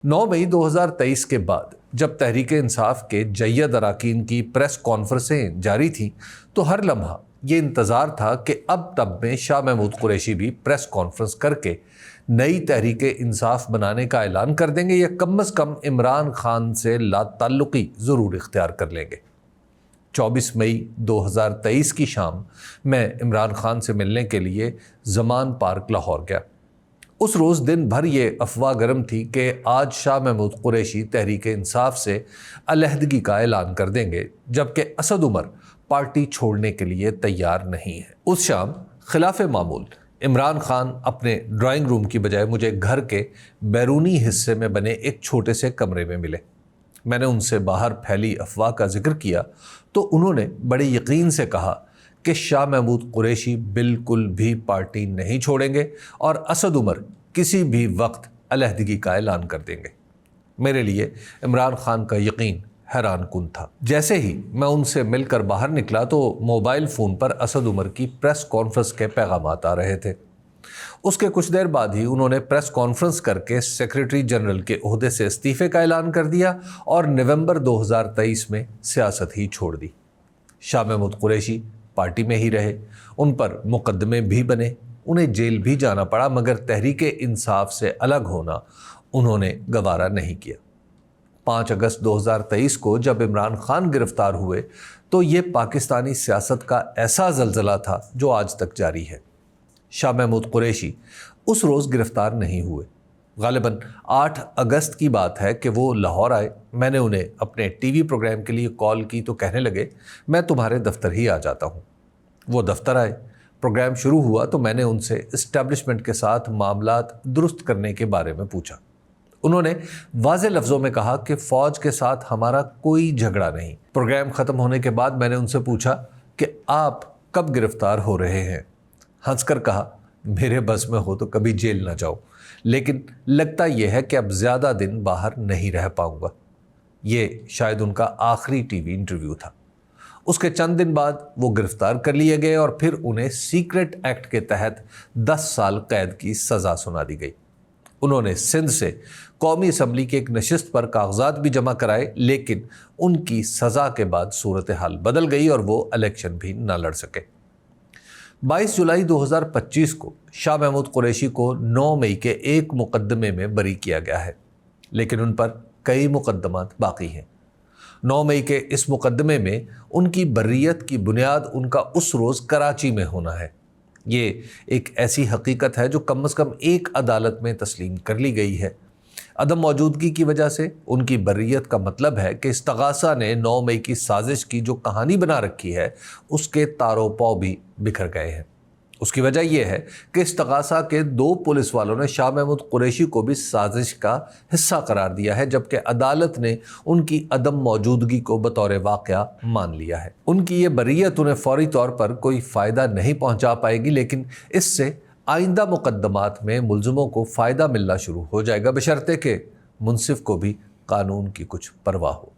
9 मई 2023 के बाद जब तहरीक इंसाफ के जय्यद अरकान की प्रेस कॉन्फ्रेंसें जारी थीं तो हर लम्हा ये इंतज़ार था कि अब तब में शाह महमूद कुरैशी भी प्रेस कॉन्फ्रेंस करके नई तहरीक इंसाफ बनाने का ऐलान कर देंगे या कम अज़ कम इमरान खान से लाताल्लुक़ी ज़रूर इख्तियार कर लेंगे। 24 मई 2023 की शाम मैं इमरान खान से मिलने के लिए ज़मान पार्क लाहौर गया। उस रोज़ दिन भर ये अफवाह गर्म थी कि आज शाह महमूद कुरैशी तहरीक इंसाफ से अलहदगी का ऐलान कर देंगे, जबकि असद उमर पार्टी छोड़ने के लिए तैयार नहीं है। उस शाम खिलाफ मामूल इमरान खान अपने ड्राइंग रूम की बजाय मुझे घर के बैरूनी हिस्से में बने एक छोटे से कमरे में मिले। मैंने उनसे बाहर फैली अफवाह का जिक्र किया तो उन्होंने बड़े यकीन से कहा कि शाह महमूद कुरैशी बिल्कुल भी पार्टी नहीं छोड़ेंगे और असद उमर किसी भी वक्त अलहदगी का ऐलान कर देंगे। मेरे लिए इमरान खान का यकीन हैरान कुन था। जैसे ही मैं उनसे मिलकर बाहर निकला तो मोबाइल फ़ोन पर असद उमर की प्रेस कॉन्फ्रेंस के पैगामात आ रहे थे। उसके कुछ देर बाद ही उन्होंने प्रेस कॉन्फ्रेंस करके सेक्रेटरी जनरल के ओहदे से इस्तीफ़े का ऐलान कर दिया और नवंबर 2023 में सियासत ही छोड़ दी। शाह महमूद कुरैशी पार्टी में ही रहे, उन पर मुकदमे भी बने, उन्हें जेल भी जाना पड़ा, मगर तहरीक इंसाफ से अलग होना उन्होंने गवारा नहीं किया। 5 अगस्त 2023 को जब इमरान खान गिरफ्तार हुए तो ये पाकिस्तानी सियासत का ऐसा ज़लज़ला था जो आज तक जारी है। शाह महमूद कुरैशी उस रोज़ गिरफ्तार नहीं हुए। गालिबन 8 अगस्त की बात है कि वो लाहौर आए। मैंने उन्हें अपने टीवी प्रोग्राम के लिए कॉल की तो कहने लगे, मैं तुम्हारे दफ्तर ही आ जाता हूँ। वो दफ्तर आए, प्रोग्राम शुरू हुआ तो मैंने उनसे इस्टेब्लिशमेंट के साथ मामलात दुरुस्त करने के बारे में पूछा। उन्होंने वाज़े लफ्ज़ों में कहा कि फ़ौज के साथ हमारा कोई झगड़ा नहीं। प्रोग्राम ख़त्म होने के बाद मैंने उनसे पूछा कि आप कब गिरफ्तार हो रहे हैं। हंसकर कहा, मेरे बस में हो तो कभी जेल ना जाओ, लेकिन लगता यह है कि अब ज़्यादा दिन बाहर नहीं रह पाऊंगा। ये शायद उनका आखिरी टीवी इंटरव्यू था। उसके चंद दिन बाद वो गिरफ्तार कर लिए गए और फिर उन्हें सीक्रेट एक्ट के तहत 10 साल कैद की सज़ा सुना दी गई। उन्होंने सिंध से कौमी असम्बली की एक नशिस्त पर कागजात भी जमा कराए, लेकिन उनकी सज़ा के बाद सूरत हाल बदल गई और वो इलेक्शन भी ना लड़ सके। 22 जुलाई 2025 को शाह महमूद कुरैशी को 9 मई के एक मुकदमे में बरी किया गया है, लेकिन उन पर कई मुकदमात बाकी हैं। 9 मई के इस मुकदमे में उनकी बर्रियत की बुनियाद उनका उस रोज़ कराची में होना है। ये एक ऐसी हकीकत है जो कम अज़ कम एक अदालत में तस्लीम कर ली गई है। अदम मौजूदगी की वजह से उनकी बर्रियत का मतलब है कि इस्तगासा ने 9 मई की साजिश की जो कहानी बना रखी है उसके तारो पाव भी बिखर गए हैं। उसकी वजह यह है कि इस्तगासा के 2 पुलिस वालों ने शाह महमूद कुरैशी को भी साजिश का हिस्सा करार दिया है, जबकि अदालत ने उनकी अदम मौजूदगी को बतौर वाक़या मान लिया है। उनकी ये बर्रियत उन्हें फौरी तौर पर कोई फ़ायदा नहीं पहुंचा पाएगी, लेकिन इससे आइंदा मुकदमात में मुल्ज़िमों को फ़ायदा मिलना शुरू हो जाएगा, बशर्ते कि मुंसिफ को भी कानून की कुछ परवाह हो।